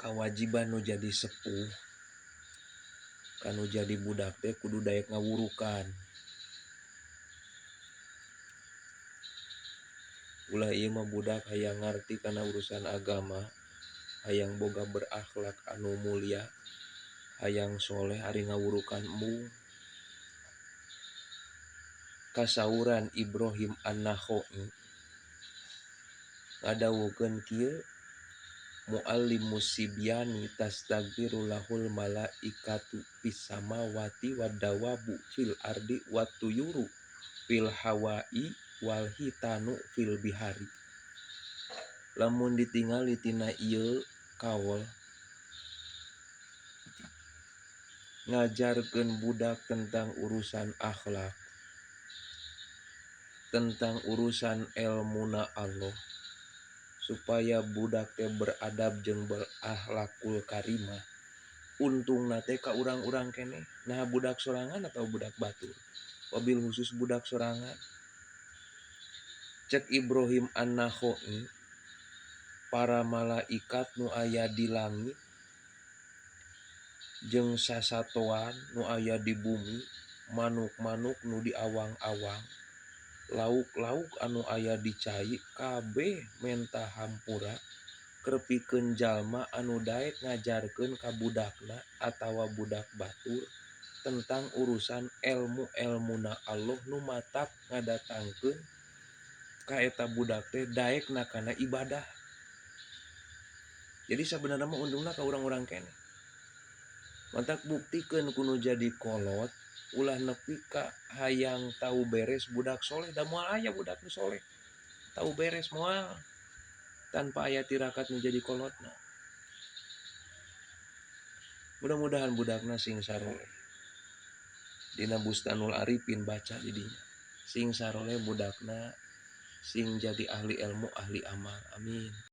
Kewajiban nu jadi sepuh kanu jadi budak teh kudu daek ngawurukan. Ulah ieu mah budak hayang ngarti kana urusan agama, hayang boga berakhlak anu mulia, hayang soleh ari ngawurukan embung. Kasauran Ibrahim An-Nakhai ngadawukeun kieu, muallimus sibyani tastaghfiru lahul malaikatu fis samawati wadawabu fil ardi watuyuru fil hawai wal hitanu fil bihari. Lamun ditingali tina ieu kaul ngajarkeun budak tentang urusan akhlak, tentang urusan elmuna Allah, supaya budak teh beradab jeung berakhlakul karimah. Untungna teh ka urang-urang keneh, nah budak sorangan atau budak batur. Wabil khusus budak sorangan. Cek Ibrahim An-Nakhai, para malaikat nu aya di langit jeung sasatoan nu aya di bumi, manuk-manuk nu di awang-awang, lauk-lauk anu aya di cai, kabeh menta hampura keur pikeun jalma anu daek ngajarkeun ka budakna atawa budak batur tentang urusan elmu-elmuna Allah nu matak ngadatangkeun ka eta budak teh daekna kana ibadah. Jadi sabenerna mah undungna ka urang-urang keneh. Matak buktikeun kudu jadi kolot, ulah nepi ka hayang tahu beres budak soleh. Da moal aya budak nu soleh, tahu beres moal tanpa aya tirakat menjadi kolotna. Mudah-mudahan budakna sing saroleh. Dina Bustanul Arifin baca di dinya. Sing saroleh budakna sing jadi ahli ilmu, ahli amal. Amin.